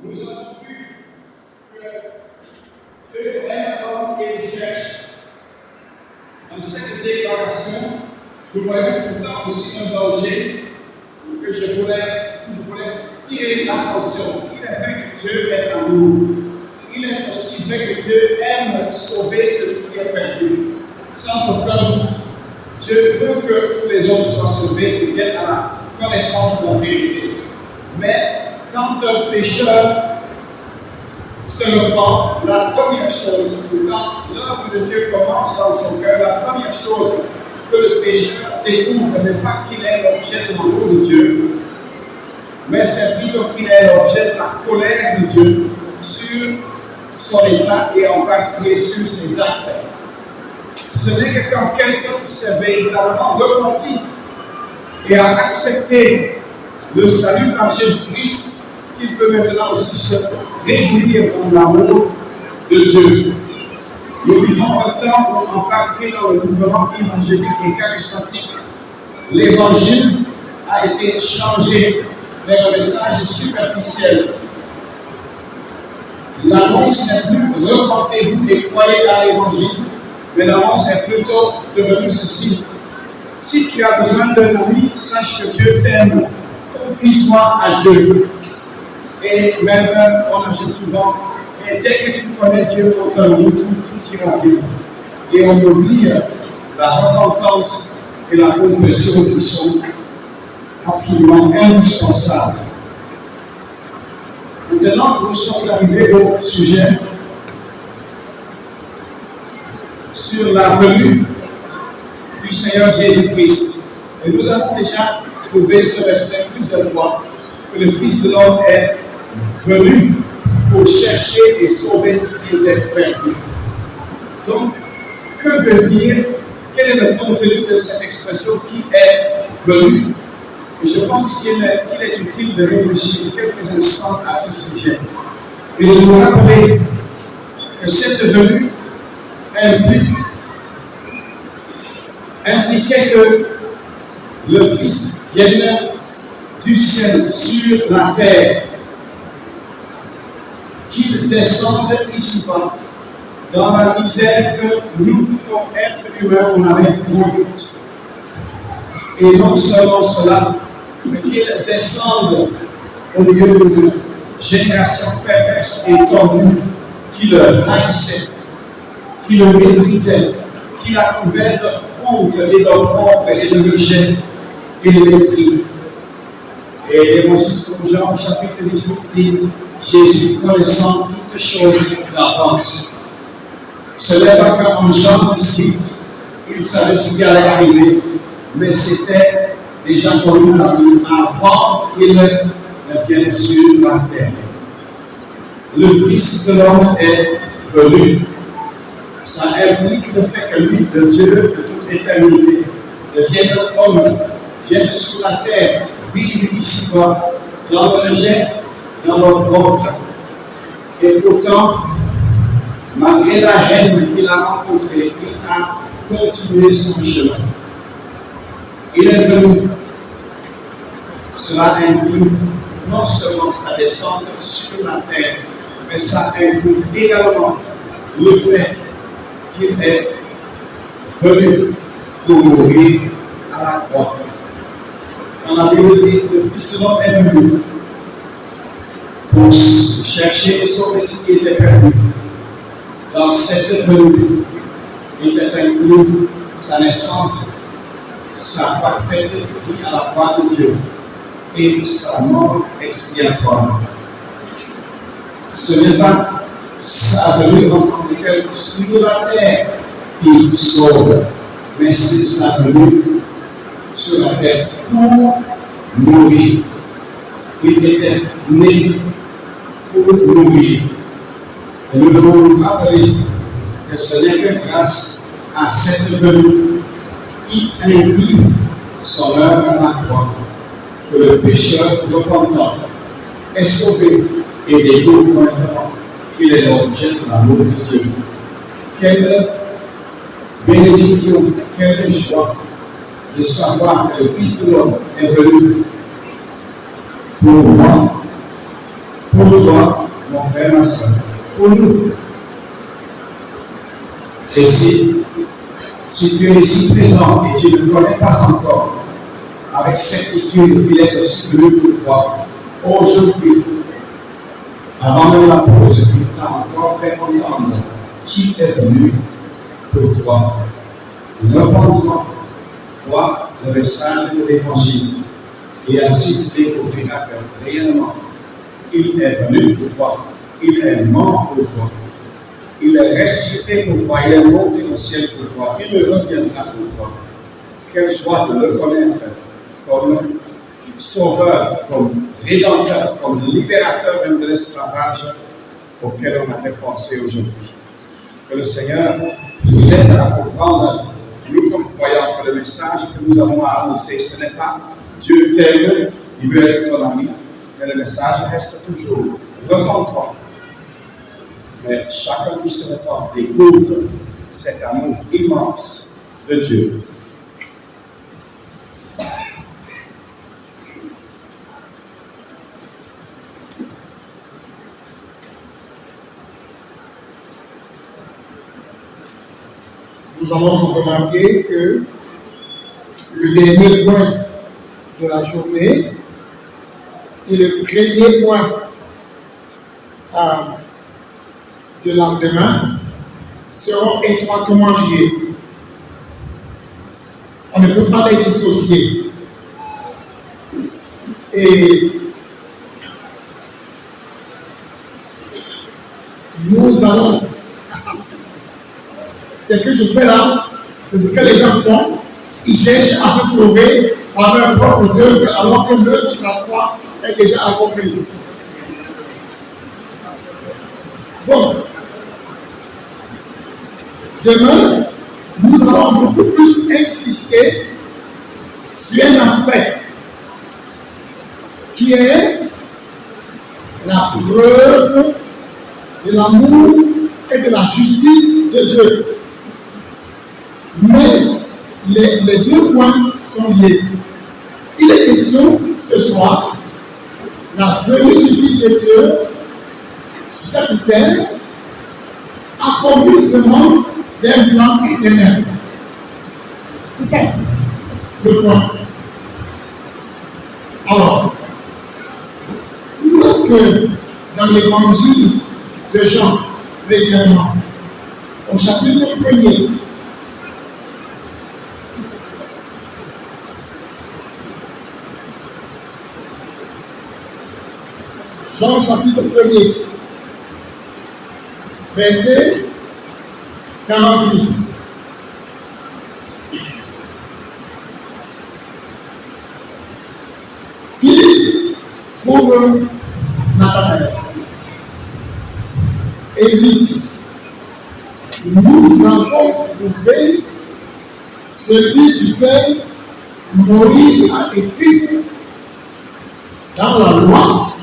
Nous avons vu que Dieu aime l'homme et le cherche. Dans cette déclaration, nous voyons pourtant aussi un danger que je voulais tirer l'attention. Il est vrai que Dieu est amour. Il est aussi vrai que Dieu aime sauver ce qui est perdu. Sans aucun doute, Dieu veut que tous les hommes soient sauvés et viennent à la connaissance de la vérité. Mais quand un pécheur se repent, la première chose, quand l'œuvre de Dieu commence dans son cœur, la première chose que le pécheur découvre n'est pas qu'il est l'objet de l'amour de Dieu, mais c'est plutôt qu'il est l'objet de la colère de Dieu sur son état et en particulier sur ses actes. Ce n'est que quand quelqu'un s'est véritablement repenti et a accepté le salut par Jésus-Christ qu'il peut maintenant aussi se réjouir dans l'amour de Dieu. Nous vivons un temps où, en particulier dans le mouvement évangélique et charismatique, l'évangile a été changé vers un message superficiel. L'annonce n'est plus repentez-vous et croyez à l'évangile, mais l'annonce est plutôt devenue ceci. Si tu as besoin d'un ami, sache que Dieu t'aime. Confie-toi à Dieu. Et même, on ajoute souvent, et dès que tu connais Dieu pour ton nom, tout ira bien. Et on oublie la repentance et la confession qui sont absolument indispensables. Maintenant, nous sommes arrivés au sujet sur la venue du Seigneur Jésus-Christ. Et nous avons déjà trouvé ce verset plusieurs fois, que le Fils de l'homme est venu pour chercher et sauver ce qui était perdu. Donc, que veut dire, quel est le contenu de cette expression qui est venu? Et je pense qu'il est utile de réfléchir quelques instants à ce sujet. Et de nous rappeler que cette venue impliquait que le Fils vienne du ciel sur la terre, qu'il descende ici-bas, dans la misère que nous, comme êtres humains, on avait conduite. Et non seulement cela, mais qu'il descende au milieu d'une génération perverse et tordue qui le haïssait, qui le méprisait, qui l'a couvert de honte et d'opprobre et de rejet et de mépris. Et l'évangile de Jean, chapitre 18, dit Jésus connaissant toutes choses d'avance. Ce n'est pas qu'en Jean 18, il savait ce qui allait arriver, mais c'était déjà connu avant qu'il ne vienne sur la terre. Le Fils de l'homme est venu. Ça implique le fait que lui, le Dieu de toute éternité, devienne homme, vienne sur la terre, vivre ici-bas, dans le rejet, dans l'opprobre. Et pourtant, malgré la haine qu'il a rencontrée, il a continué son chemin. Il est venu. Cela inclut non seulement sa descente sur la terre, mais ça inclut également le fait qu'il est venu pour mourir à la croix. Dans la Bible dit, le Fils de l'homme est venu pour chercher et sauver ce qui était perdu. Dans cette venue, il était inclus sa naissance, sa parfaite vie à la croix de Dieu et sa mort expiatoire. Ce n'est pas sa venue en tant que tel sur la terre qui sauve, mais c'est sa venue sur la terre pour mourir. Il était né pour mourir. Et nous devons nous rappeler que ce n'est que grâce à cette venue qui inclut son œuvre à la croix que le pécheur repentant est sauvé et découvre maintenant qu'il est l'objet de l'amour de Dieu. Quelle bénédiction, quelle joie de savoir que le Fils de l'homme est venu pour moi, pour toi, mon frère, ma soeur, pour nous. Et si tu es ici présent et tu ne connais pas encore, avec certitude, il est possible pour toi, aujourd'hui, avant même la pause, il t'a encore fait entendre qui est venu pour toi. Repends-toi, toi, le message de l'évangile, et ainsi découvriras que réellement, il est venu pour toi, il est mort pour toi, il est ressuscité pour toi, il est monté au ciel pour toi, il reviendra pour toi. Quelle joie de le connaître comme sauveur, comme rédempteur, comme libérateur même de l'esclavage auquel on a fait penser aujourd'hui. Que le Seigneur nous aide à comprendre, nous comme croyants, que le message que nous avons à annoncer, ce n'est pas Dieu t'aime, il veut être ton ami, mais le message reste toujours repens-toi. Mais chacun qui se repent découvre cet amour immense de Dieu. Nous allons remarquer que le dernier point de la journée et le premier point du lendemain seront étroitement liés. On ne peut pas les dissocier. Et nous allons... Ce que je fais là, c'est ce que les gens font. Ils cherchent à se sauver par leurs propres œuvres, alors que l'œuvre de la croix est déjà accomplie. Donc, demain, nous allons beaucoup plus insister sur un aspect qui est la preuve de l'amour et de la justice de Dieu. Mais les deux points sont liés. Il est question ce soir, la venue du Fils de Dieu sur cette terre, accomplissement d'un plan éternel. C'est ça le point. Alors, lorsque dans l'évangile de Jean, régulièrement, au chapitre 1er, Jean chapitre 1er, verset 46. Philippe trouve Nathanaël et lui dit, nous avons trouvé celui duquel Moïse a écrit dans la loi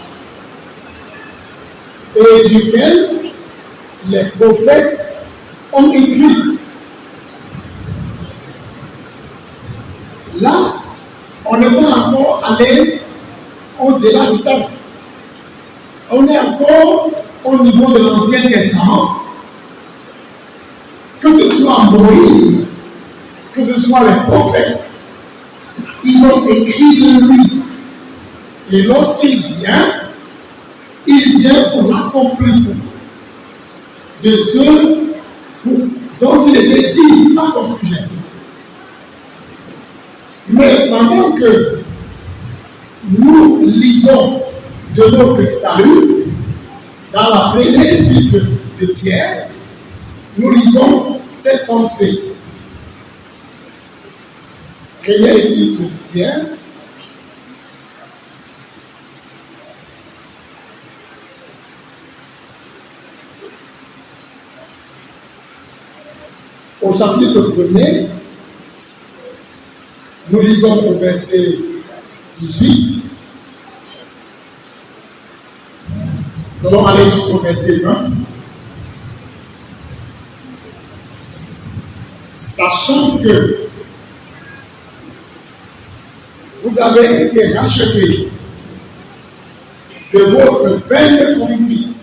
et duquel les prophètes ont écrit. Là, on n'est pas encore allé au-delà du temps. On est encore au niveau de l'Ancien Testament. Que ce soit Moïse, que ce soit les prophètes, ils ont écrit de lui. Et lorsqu'il vient pour l'accomplissement de ce dont il était dit à son sujet. Mais pendant que nous lisons de notre salut, dans la première épître de Pierre, nous lisons cette pensée. Première épître de Pierre, au chapitre 1er, nous lisons au verset 18. Nous allons aller jusqu'au verset 20. Sachant que vous avez été rachetés de votre vaine conduite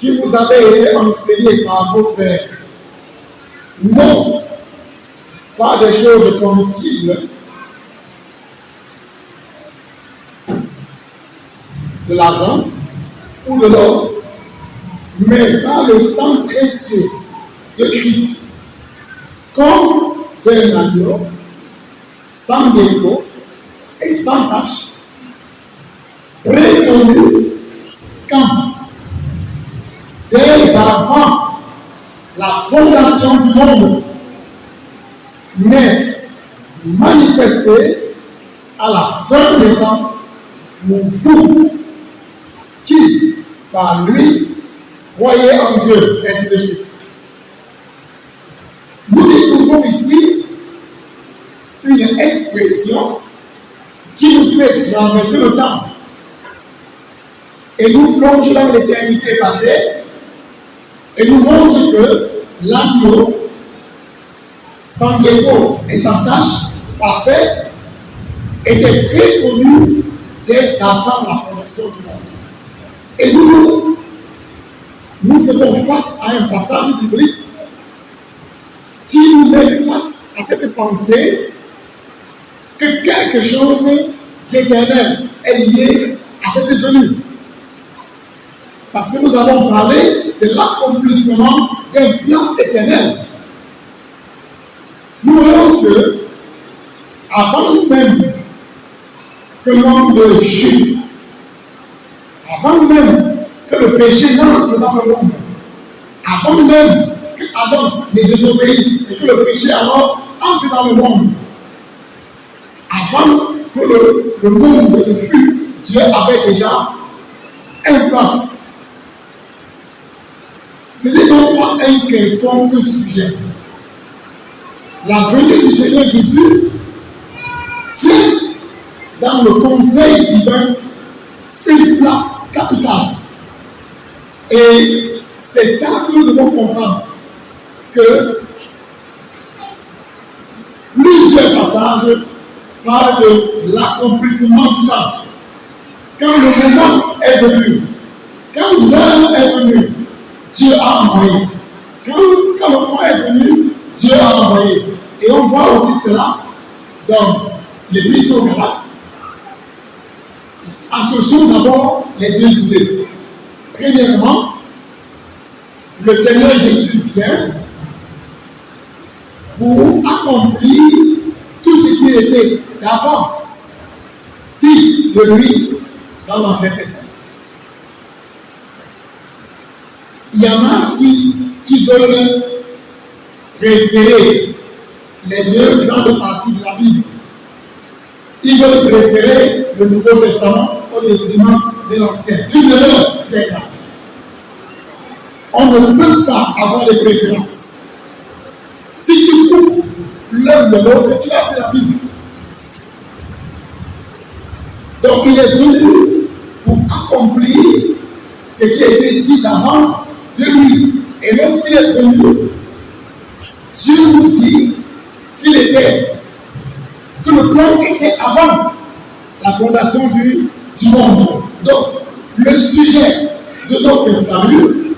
qui vous avait été enseignée par vos pères, non pas des choses corruptibles, de l'argent ou de l'or, mais par le sang précieux de Christ, comme d'un agneau, sans défaut et sans tache, prévenu quand, dès avant la fondation du monde, mais manifesté à la fin des temps pour vous qui, par lui, croyez en Dieu, ainsi de suite. Nous découvrons ici une expression qui nous fait traverser le temps et nous plonge dans l'éternité passée et nous montre que l'agneau, sans défaut et sans tache, parfait, était très connu dès avant la fondation du monde. Et nous faisons face à un passage biblique qui nous met face à cette pensée que quelque chose d'éternel est lié à cette venue. Parce que nous avons parlé de l'accomplissement d'un plan éternel. Nous voyons que, avant même que l'homme chute, avant même que le péché n'entre dans le monde, avant même que Adam ne désobéisse et que le péché alors entre dans le monde, avant que le monde ne fût, Dieu avait déjà un plan. Ce n'est donc pas un quelconque sujet. La venue du Seigneur Jésus tient dans le conseil divin une place capitale. Et c'est ça que nous devons comprendre, que plusieurs passages parlent de l'accomplissement du temps. Quand le moment est venu, quand l'heure est venue, Dieu a envoyé. Quand le moment est venu, Dieu a envoyé. Et on voit aussi cela dans l'Épître aux Galates. Associons d'abord les deux idées. Premièrement, le Seigneur Jésus vient pour accomplir tout ce qui était d'avance dit de lui dans l'Ancien Testament. Il y en a qui veulent préférer les deux grandes parties de la Bible. Ils veulent préférer le Nouveau Testament au détriment de l'Ancien. C'est une erreur très grave. On ne peut pas avoir des préférences. Si tu coupes l'un de l'autre, tu as pris la Bible. Donc il est venu pour accomplir ce qui a été dit d'avance de lui. Et lorsqu'il est venu, Dieu nous dit que le plan était avant la fondation du monde. Donc, le sujet de notre salut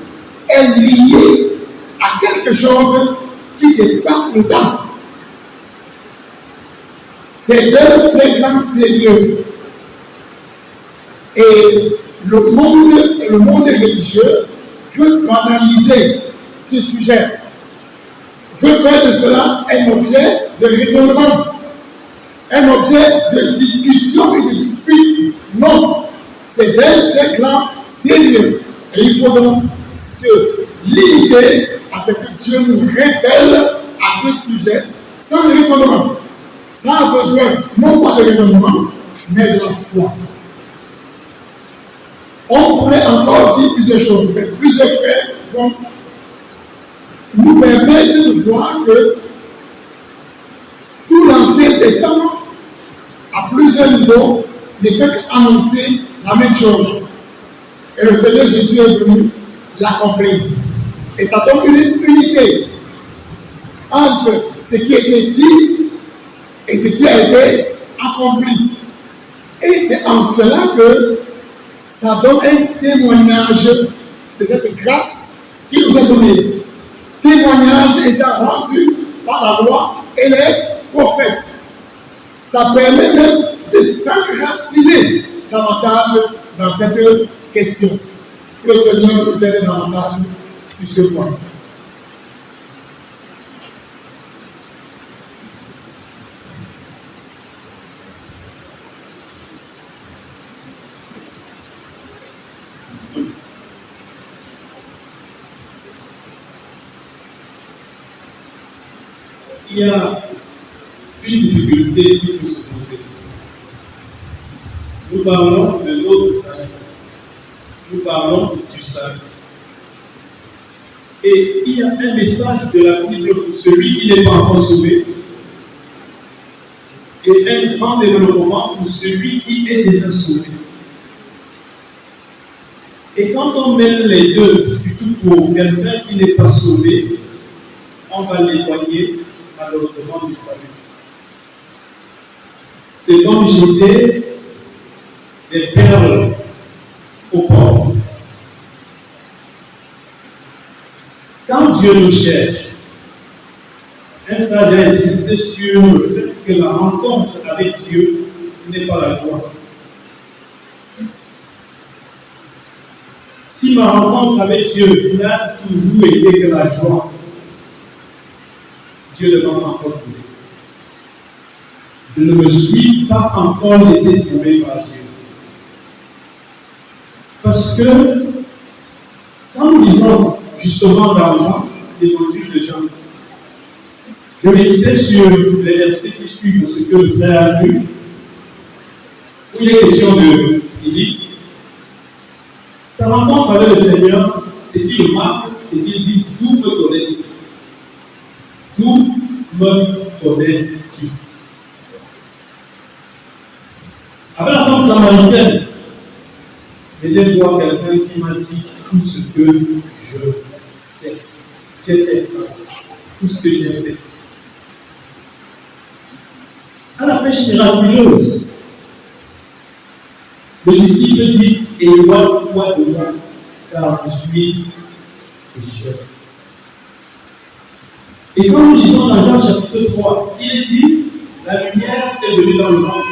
est lié à quelque chose qui dépasse le temps. C'est d'un très grand sérieux. Et le monde religieux veut banaliser ce sujet, veut faire de cela un objet de raisonnement, un objet de discussion et de dispute. Non, c'est d'un très grand sérieux. Et il faut donc se limiter à ce que Dieu nous révèle à ce sujet sans raisonnement. Ça a besoin non pas de raisonnement, mais de la foi. On pourrait encore dire plusieurs choses, mais plusieurs frères vont nous permettre de voir que tout l'Ancien Testament, à plusieurs niveaux, ne fait qu'annoncer la même chose. Et le Seigneur Jésus est venu l'accomplir. Et ça donne une unité entre ce qui a été dit et ce qui a été accompli. Et c'est en cela que ça donne un témoignage de cette grâce qui nous est donnée. Témoignage étant rendu par la loi et les prophètes. Ça permet même de s'enraciner davantage dans cette question. Que le Seigneur nous aide davantage sur ce point. Il y a une difficulté qui peut se poser. Nous parlons de notre salut. Nous parlons du salut. Et il y a un message de la Bible pour celui qui n'est pas encore sauvé. Et un grand développement pour celui qui est déjà sauvé. Et quand on mêle les deux, surtout pour quelqu'un qui n'est pas sauvé, on va l'éloigner malheureusement du salut. C'est comme jeter des perles au port. Quand Dieu nous cherche, un frère a insisté sur le fait que la rencontre avec Dieu n'est pas la joie. Si ma rencontre avec Dieu n'a toujours été que la joie, Dieu ne m'a pas encore trouvé. Je ne me suis pas encore laissé trouver par Dieu. Parce que quand nous lisons justement dans Jean, l'évangile de Jean, je méditais sur les versets qui suivent ce que le frère a lu, où il est question de Philippe. Sa rencontre avec le Seigneur, c'est qu'il remarque, c'est qu'il dit: d'où me connais-tu? D'où me connais-tu? Avec la femme samaritaine, j'ai voir quelqu'un qui m'a dit tout ce que je sais. J'ai fait tout ce que j'ai fait. À la pêche miraculeuse, le disciple dit: éloigne-toi de moi, car je suis pécheur. Et quand nous lisons dans Jean chapitre 3, il dit: la lumière est venue dans le monde.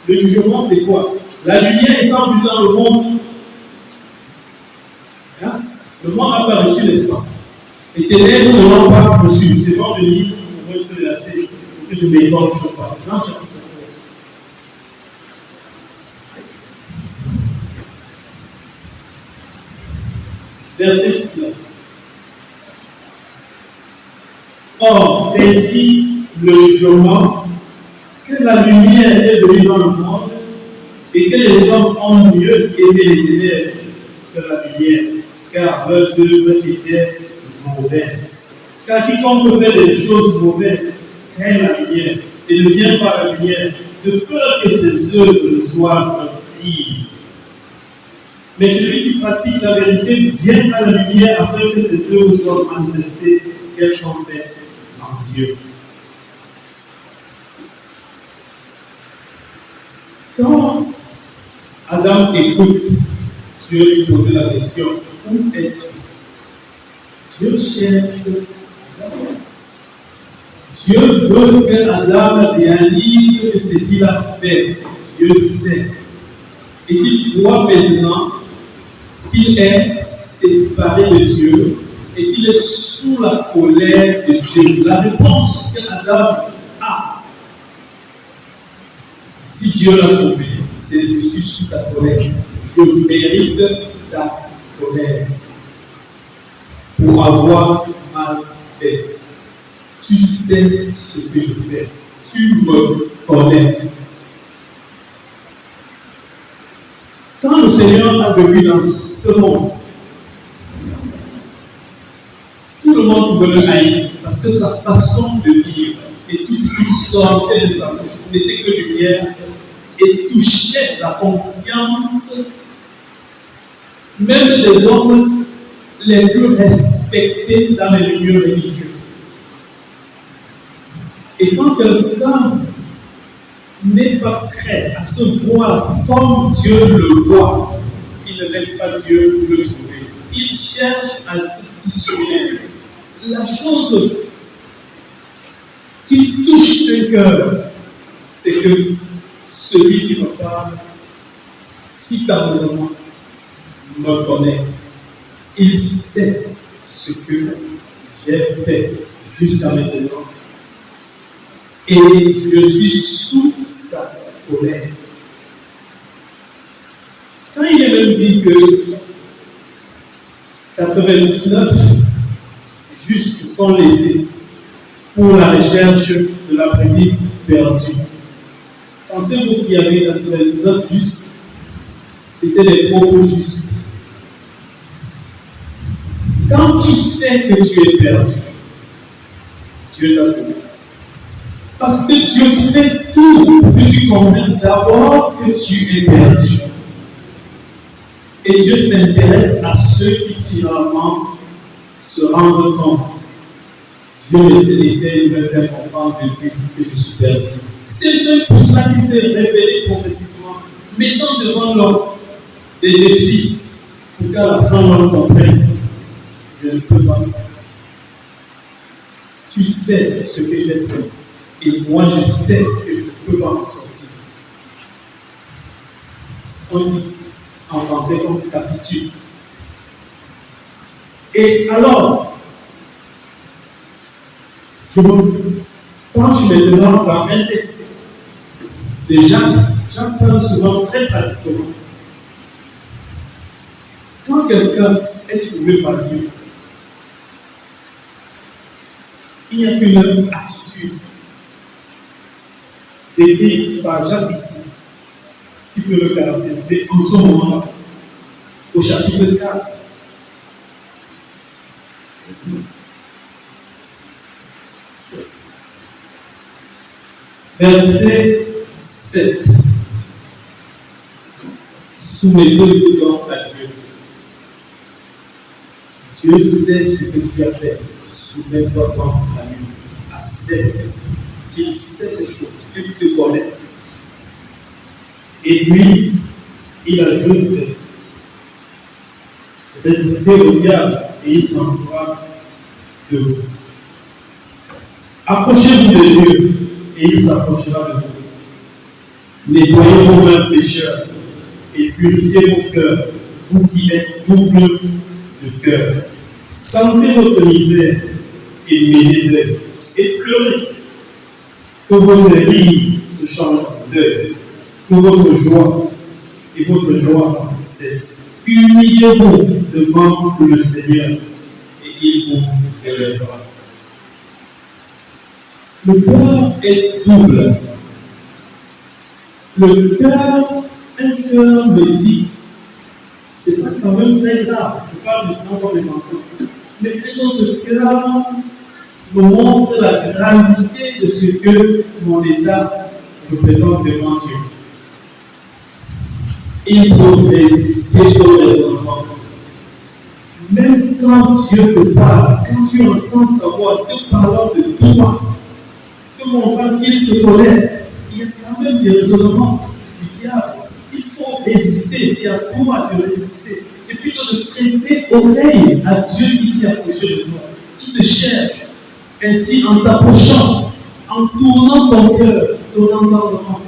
Le jugement, c'est quoi? La lumière étant venue dans le monde, hein? Le monde n'a pas reçu, n'est-ce pas? Les ténèbres ne l'ont pas reçu. C'est bon de lire pour se lasser, pour que je m'écorche pas. Jean chapitre 3. Verset 19. Or, c'est ici le jugement que la lumière est venue dans le monde et que les hommes ont mieux aimé les ténèbres que la lumière, car leurs œuvres étaient mauvaises. Car quiconque fait des choses mauvaises craint la lumière et ne vient pas à la lumière, de peur que ses œuvres ne soient reprises. Mais celui qui pratique la vérité vient à la lumière afin que ses œuvres soient manifestées, qu'elles sont faites en Dieu. Quand Adam écoute, Dieu lui pose la question: où es-tu? Dieu cherche Adam. Dieu veut que Adam réalise ce qu'il a fait. Dieu sait. Et qu'il voit maintenant qu'il est séparé de Dieu et qu'il est sous la colère de Dieu. La réponse que Adam a, si Dieu l'a trouvé, c'est: je suis sous ta colère, je mérite ta colère pour avoir mal fait. Tu sais ce que je fais, tu me connais. Quand le Seigneur a vécu dans ce monde, tout le monde pouvait le haïr parce que sa façon de vivre et tout ce qui sortait de sa bouche n'était que lumière et touchait la conscience même des hommes les plus respectés dans les milieux religieux. Et quand quelqu'un n'est pas prêt à se voir comme Dieu le voit, il ne laisse pas Dieu le trouver. Il cherche à dissimuler. La chose qui touche un cœur, c'est que celui qui me parle si tardivement me connaît. Il sait ce que j'ai fait jusqu'à maintenant. Et je suis sous sa colère. Quand il est même dit que 99 justes sont laissés pour la recherche de la brebis perdue. Pensez-vous qu'il y avait 99 justes? C'était des propos justes. Quand tu sais que tu es perdu, Dieu t'a trouvé. Parce que Dieu fait tout pour que tu comprennes d'abord que tu es perdu. Et Dieu s'intéresse à ceux qui finalement se rendent compte. Dieu essaie de me faire comprendre depuis que je suis perdu. C'est même pour ça qu'il s'est révélé progressivement, mettant devant l'homme des défis pour qu'à la fin l'homme comprenne. Je ne peux pas. Tu sais ce que j'ai fait. Et moi, je sais que je ne peux pas m'en sortir. On dit en français qu'on capitule. Et alors, je me penche maintenant dans un texte de Jacques. Jacques parle souvent très pratiquement. Quand quelqu'un est trouvé par Dieu, il n'y a qu'une attitude décrite par Jacques ici qui peut le caractériser en ce moment-là, au chapitre 4. Verset 7. Soumettez-vous donc à Dieu. Dieu sait ce que tu as fait. Soumets-toi donc à lui. Accepte qu'il sait ces choses, qu'il te connaît. Et puis, il ajoute résistez au diable et il s'envoie de vous. Approchez-vous de Dieu et il s'approchera de vous. Nettoyez vos mains pécheurs et purifiez vos cœurs, vous qui êtes double de cœur. Sentez votre misère et mêlez-le et pleurez. Que votre rire se change en deuil, que votre joie et votre joie en tristesse. Humiliez-vous devant le Seigneur et il vous élèvera. Le cœur est double. Le cœur, un cœur me dit, c'est pas quand même très grave. Je parle maintenant comme les enfants. Mais un autre cœur me montre la gravité de ce que mon état représente devant Dieu. Il faut résister au raisonnement. Même quand Dieu te parle, quand tu entends sa voix te parlant de toi, te montrant qu'il te connaît, il y a quand même des raisonnements du diable. Il faut résister, c'est à toi de résister. Et plutôt de prêter oreille à Dieu qui s'est approché de toi, qui te cherche. Ainsi, en t'approchant, en tournant ton cœur, ton entendement,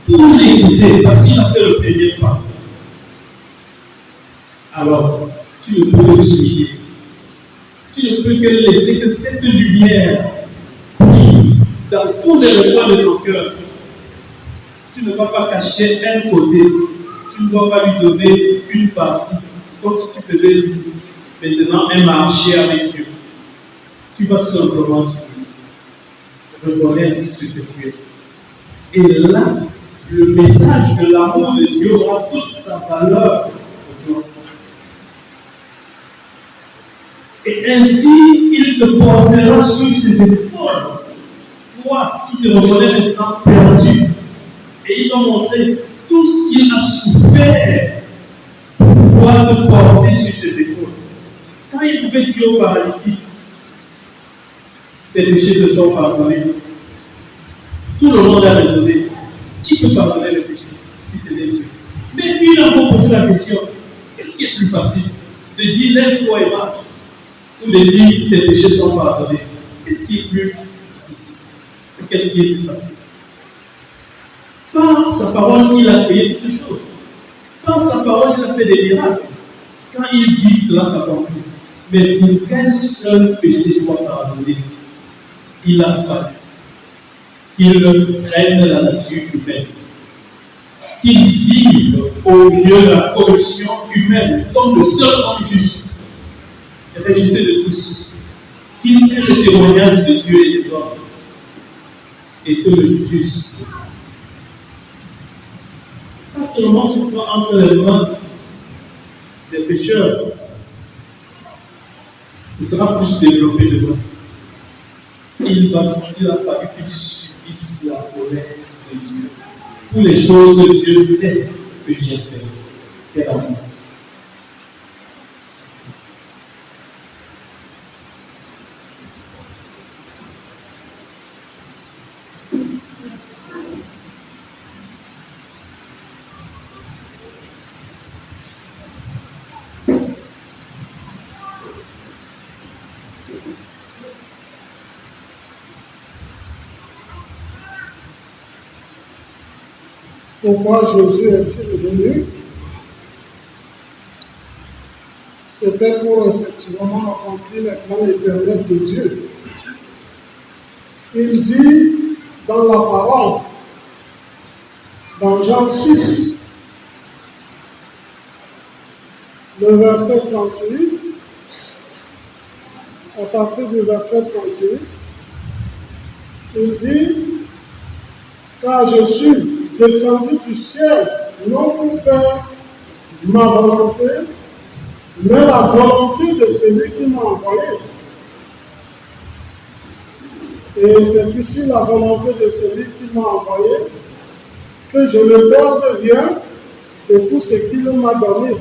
pour l'écouter, parce qu'il a fait le premier pas. Alors, tu ne peux que t'humilier. Tu ne peux que laisser que cette lumière brille dans tous les recoins de ton cœur. Tu ne vas pas cacher un côté. Tu ne dois pas lui donner une partie, comme si tu faisais maintenant un marché avec Dieu. Tu vas simplement reconnaître ce que tu es. Et là, le message de l'amour de Dieu aura toute sa valeur pour toi. Et ainsi, il te portera sur ses épaules. Toi qui te reconnais maintenant perdu. Et il va montrer tout ce qu'il a souffert pour pouvoir te porter sur ses épaules. Quand il pouvait dire au paralytique, tes péchés te sont pardonnés. Tout le monde a raisonné. Qui peut pardonner les péchés si c'est Dieu? Mais puis il a posé la question. Qu'est-ce qui est plus facile? De dire lève-toi et marche, ou de dire tes péchés sont pardonnés? Qu'est-ce qui est plus difficile? Qu'est-ce qui est plus facile? Par sa parole, il a créé toutes choses. Par sa parole, il a fait des miracles. Quand il dit cela s'accomplit. Mais pour qu'un seul péché soit pardonné, il a fallu qu'il prenne la nature humaine, qu'il vive au milieu de la corruption humaine comme le seul homme juste, rejeté de tous, qu'il ait le témoignage de Dieu et des hommes, et que le juste, pas seulement souffrant entre les mains des pécheurs, ce sera plus développé demain. Il a fallu qu'il subisse la colère de Dieu pour les choses que Dieu sait que j'ai fait. Quel amour. Pourquoi Jésus est-il venu? C'était pour effectivement accomplir les plans éternels de Dieu. Il dit dans la parole, dans Jean 6, le verset 38, à partir du verset 38, il dit, car je suis descendu du ciel, non pour faire ma volonté, mais la volonté de celui qui m'a envoyé. Et c'est ici la volonté de celui qui m'a envoyé, que je ne perde rien de tout ce qu'il m'a donné,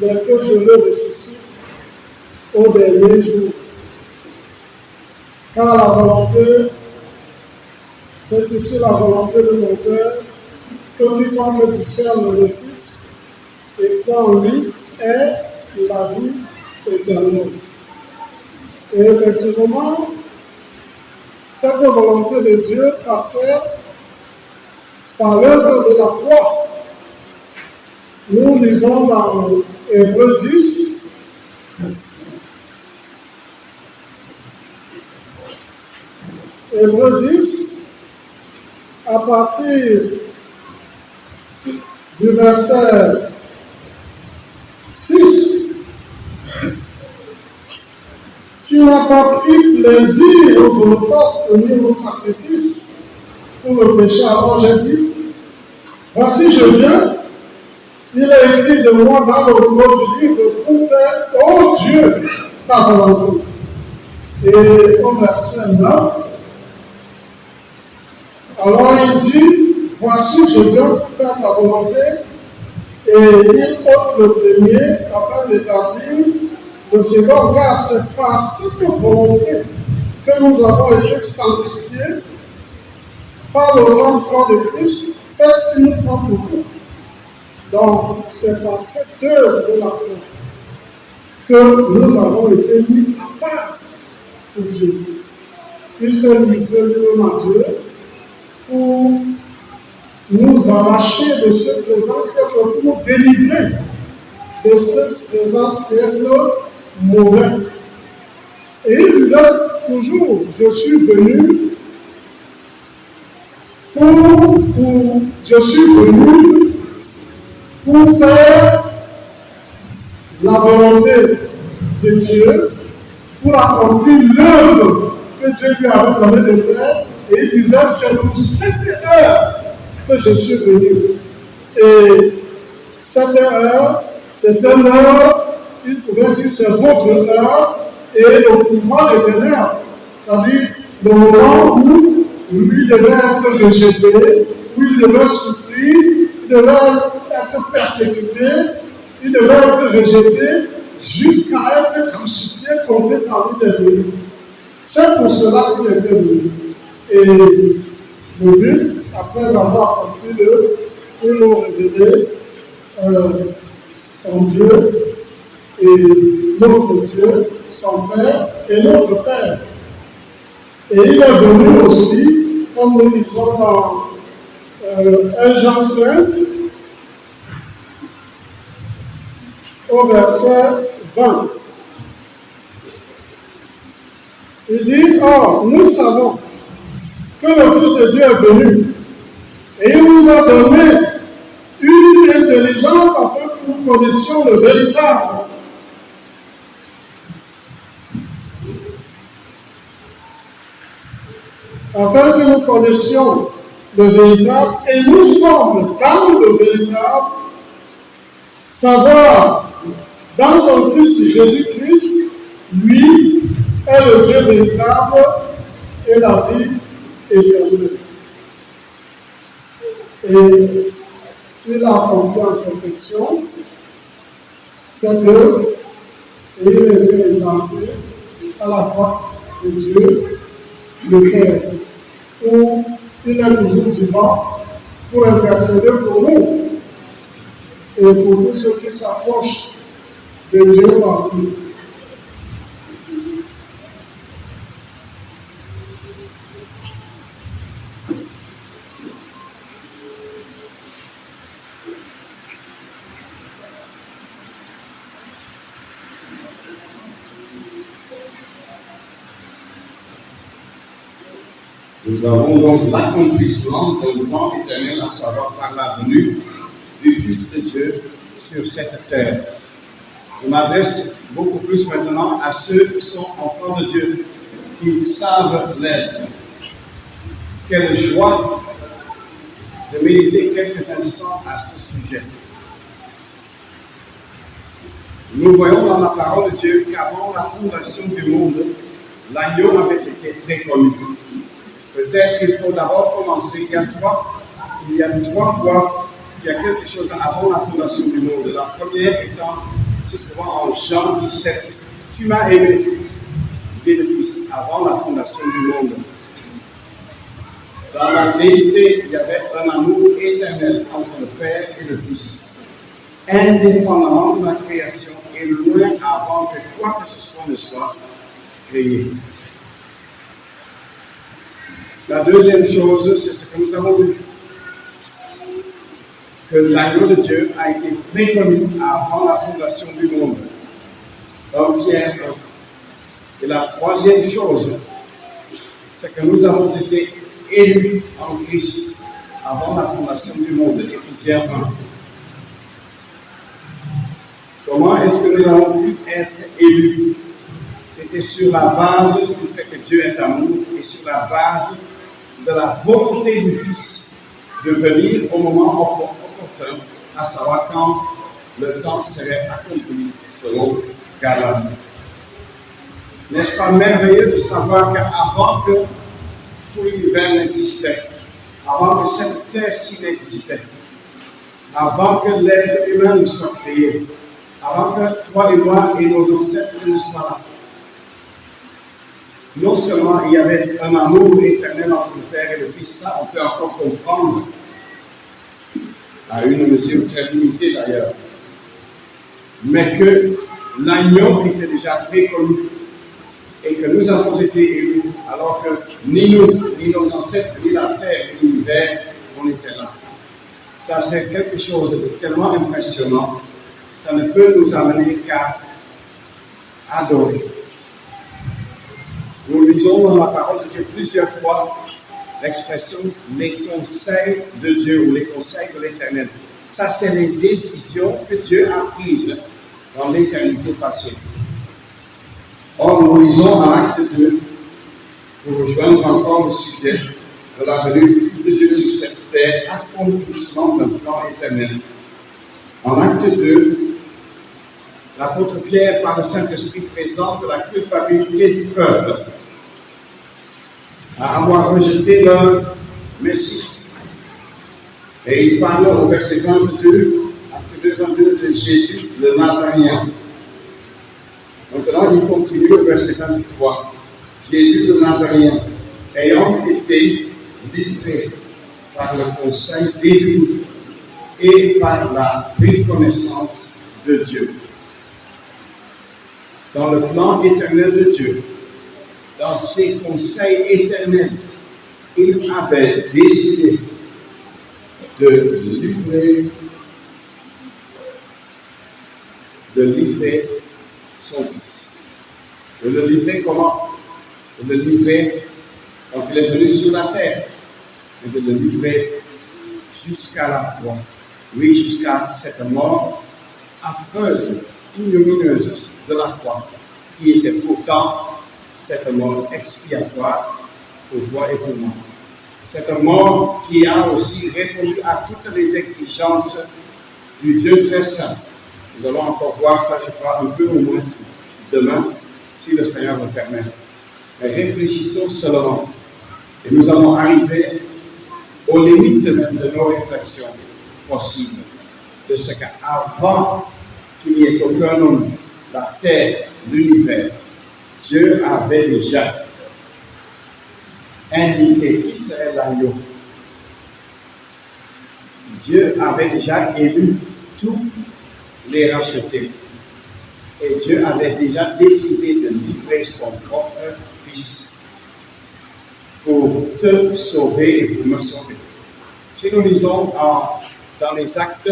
mais que je le ressuscite au dernier jour. Car la volonté, c'est ici la volonté de mon Père, que quiconque discerne le Fils et croit en lui ait la vie éternelle. Et effectivement, cette volonté de Dieu passait par l'œuvre de la croix. Nous lisons dans Hébreux 10, Hébreux 10, à partir du verset 6, tu n'as pas pris plaisir aux holocaustes ni aux sacrifices pour le péché. Alors j'ai dit, voici je viens, il est écrit de moi dans le rouleau du livre pour faire, ô Dieu, ta volonté. Et au verset 9, alors il dit, voici je viens pour faire ta volonté, et il ôte le premier afin d'établir le second, car c'est par cette volonté que nous avons été sanctifiés par le sang du corps de Christ, fait une fois pour toutes. Donc, c'est par cette œuvre de la croix que nous avons été mis à part pour Dieu. Il s'est livré lui-même à Dieu pour nous arracher de ce présent siècle, pour nous délivrer de ce présent siècle mauvais. Et il disait toujours, je suis venu pour faire la volonté de Dieu, pour accomplir l'œuvre que Dieu lui avait donné de faire. Et il disait, c'est pour cette heure que je suis venu. Et cette heure, c'est une heure, il pouvait dire, c'est votre heure, et le pouvoir de l'honneur, c'est-à-dire le moment où lui devait être rejeté, où il devait souffrir, il devait être persécuté, il devait être rejeté, jusqu'à être crucifié, compté parmi des ennemis. C'est pour cela qu'il est venu. Et le but, après avoir accompli l'œuvre, pour nous révéler son Dieu, et notre Dieu, son Père, et notre Père. Et il est venu aussi, comme nous lisons dans 1 Jean 5, au verset 20. Il dit, or, nous savons que le Fils de Dieu est venu, et il nous a donné une intelligence afin que nous connaissions le véritable. Afin que nous connaissions le véritable, et nous sommes dans le véritable, savoir dans son Fils Jésus-Christ, lui est le Dieu véritable et la vie éternelle. Et il a accompli en perfection cette œuvre et il est présenté à la droite de Dieu, le Père, où il est toujours vivant pour intercéder pour nous et pour tous ceux qui s'approchent de Dieu par lui. Nous avons donc l'accomplissement d'un plan éternel, à savoir par la venue du Fils de Dieu sur cette terre. Je m'adresse beaucoup plus maintenant à ceux qui sont enfants de Dieu, qui savent l'être. Quelle joie de méditer quelques instants à ce sujet. Nous voyons dans la parole de Dieu qu'avant la fondation du monde, l'agneau avait été très connu. Peut-être qu'il faut d'abord commencer. Il y a trois fois qu'il y a quelque chose avant la fondation du monde. La première étant, se trouvant en Jean 17. Tu m'as aimé, dit le Fils, avant la fondation du monde. Dans la déité, il y avait un amour éternel entre le Père et le Fils, indépendamment de la création et loin avant que quoi que ce soit ne soit créé. La deuxième chose, c'est ce que nous avons vu, que l'agneau de Dieu a été très connu avant la fondation du monde, dans Pierre 1. Et la troisième chose, c'est que nous avons été élus en Christ avant la fondation du monde, Éphésiens 1. Comment est-ce que nous avons pu être élus? C'était sur la base du fait que Dieu est amour et sur la base de la volonté du Fils de venir au moment opportun, à savoir quand le temps serait accompli selon Galates. N'est-ce pas merveilleux de savoir qu'avant que tout l'univers n'existait, avant que cette terre-ci n'existait, avant que l'être humain ne soit créé, avant que toi et moi et nos ancêtres ne soient là, non seulement il y avait un amour éternel entre le Père et le Fils, ça on peut encore comprendre, à une mesure très limitée d'ailleurs, mais que l'agneau était déjà préconnu et que nous avons été élus alors que ni nous, ni nos ancêtres, ni la terre, ni l'univers, on était là. Ça c'est quelque chose de tellement impressionnant, ça ne peut nous amener qu'à adorer. Nous lisons dans la parole de Dieu plusieurs fois l'expression « les conseils de Dieu » ou « les conseils de l'Éternel ». Ça, c'est les décisions que Dieu a prises dans l'éternité passée. Or, nous lisons en Acte 2, pour rejoindre encore le sujet de la venue du Fils de Dieu sur cette terre, accomplissement d'un plan éternel. En Acte 2, l'apôtre Pierre, par le Saint-Esprit, présente la culpabilité du peuple à avoir rejeté leur Messie. Et il parle au verset 22, Acte 2, 22, de Jésus, le Nazaréen. Maintenant, il continue au verset 23. Jésus, le Nazaréen, ayant été livré par le conseil divin et par la reconnaissance de Dieu, dans le plan éternel de Dieu, dans ses conseils éternels, il avait décidé de livrer son fils. De le livrer comment? De le livrer quand il est venu sur la terre, et de le livrer jusqu'à la croix. Oui, jusqu'à cette mort affreuse, ignominieuse de la croix, qui était pourtant cette mort expiatoire pour toi et pour moi. Cette mort qui a aussi répondu à toutes les exigences du Dieu très saint. Nous allons encore voir ça, je crois, un peu au moins demain, si le Seigneur le permet. Mais réfléchissons seulement. Et nous allons arriver aux limites même de nos réflexions possibles. De ce qu'avant qu'il n'y ait aucun homme, la terre, l'univers, Dieu avait déjà indiqué qui serait l'agneau. Dieu avait déjà élu tous les racheter. Et Dieu avait déjà décidé de livrer son propre Fils pour te sauver et pour me sauver. Si nous lisons dans les actes,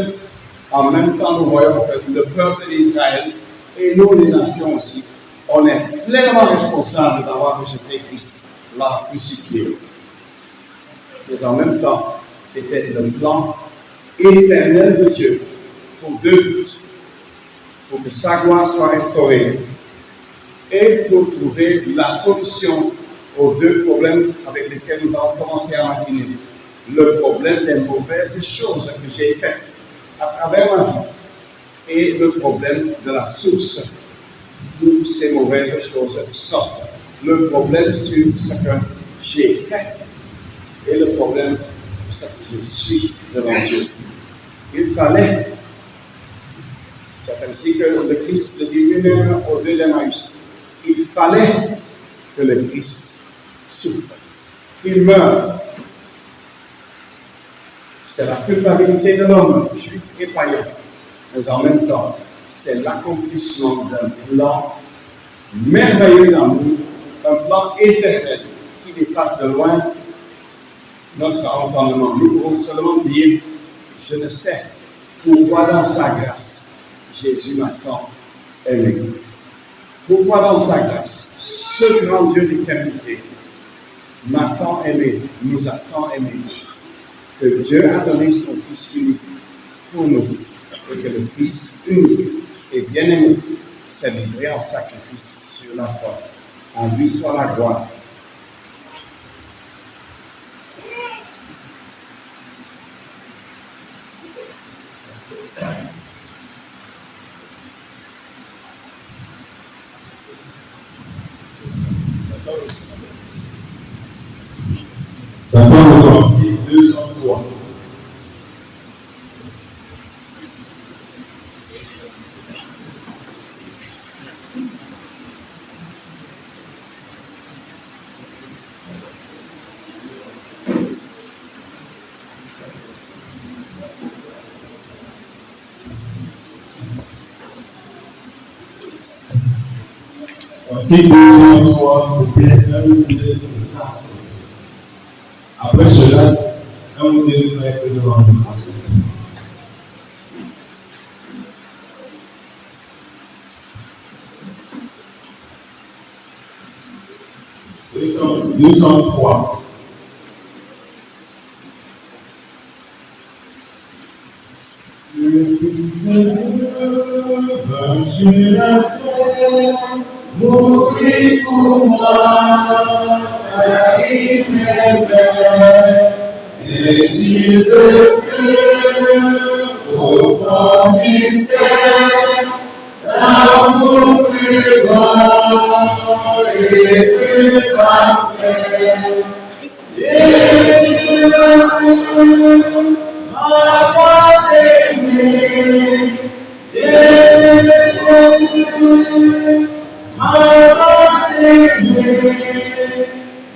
en même temps nous voyons que le peuple d'Israël et nous les nations aussi, on est pleinement responsables d'avoir rejeté Christ, l'a crucifié. Mais en même temps, c'était le plan éternel de Dieu pour deux buts. Pour que sa gloire soit restaurée et pour trouver la solution aux deux problèmes avec lesquels nous allons commencer à matiner. Le problème des mauvaises choses que j'ai faites à travers ma vie et le problème de la source d'où ces mauvaises choses sortent. Le problème sur ce que j'ai fait et le problème sur ce que je suis devant Dieu. Il fallait, c'est ainsi que le Christ le dit lui-même au deux d'Emmaüs, il fallait que le Christ souffre, qu'il meure. C'est la culpabilité de l'homme, juif et païen, mais en même temps, c'est l'accomplissement d'un plan merveilleux d'amour, un plan éternel qui dépasse de loin notre entendement. Nous pouvons seulement dire, je ne sais pourquoi dans sa grâce, Jésus m'a tant aimé. Pourquoi dans sa grâce, ce grand Dieu d'éternité m'a tant aimé, nous a tant aimé, que Dieu a donné son Fils unique pour nous, et que le Fils unique et bien-aimé s'est livré en sacrifice sur la croix. À lui soit la gloire. D'abord, le Corinthiens 203. Corinthiens 203, couplet 1, 2, 4. Après cela, un ou deux frères que devant nous. Nous sommes trois. Sur la terre, mourir pour moi, et est-il de plus profond mystère, l'amour plus grand et plus parfait. Jésus m'a aimé, Jésus m'a aimé.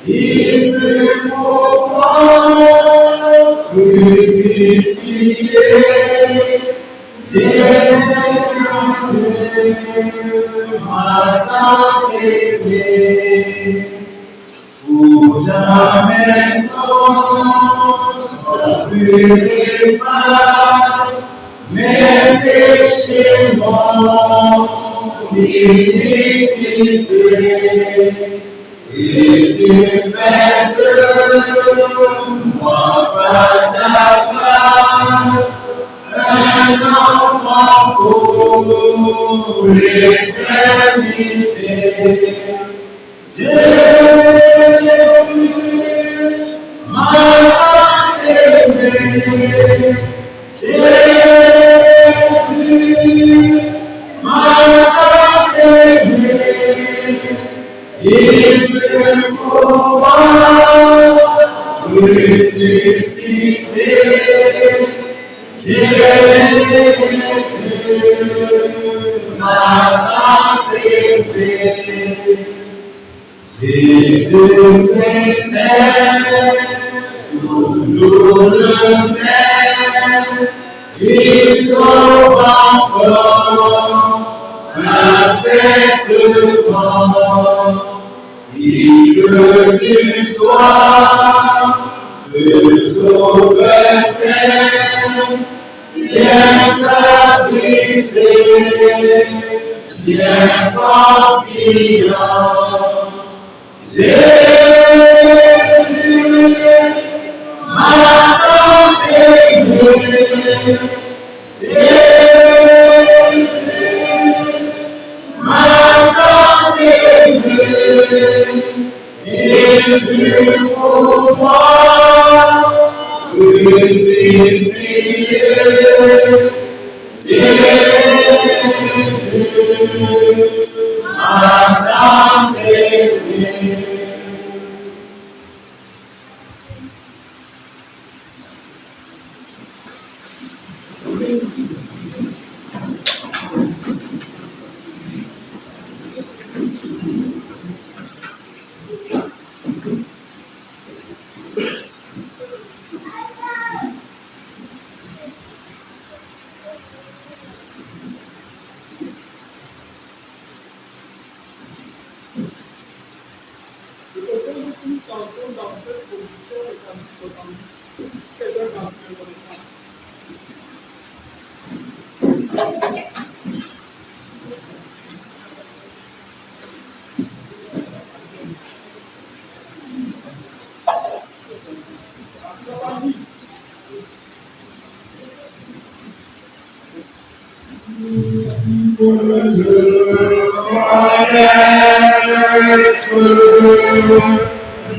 Il fut pour moi crucifié, Jésus Matin aimé, pour jamais sans purifier mes péchés, mon iniquité, et tu fais de moi par ta grâce un enfant pour l'éternité. Jésus m'a aimé, Jésus m'a aimé, il fut pour moi ressuscité. Jésus m'a aimé. Et de mes toujours le même, il sauve encore parfaitement. Et que tu sois ce sauveur bien brisé, bien confiant. Jésus m'a aimé, Jésus m'a aimé, il fut pour moi crucifié. Jésus m'a aimé.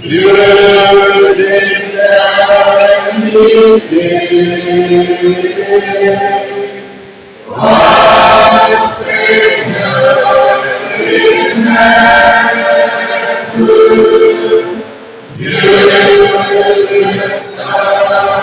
Dieu d'éternité, ô Seigneur et Maître, Dieu de sainteté.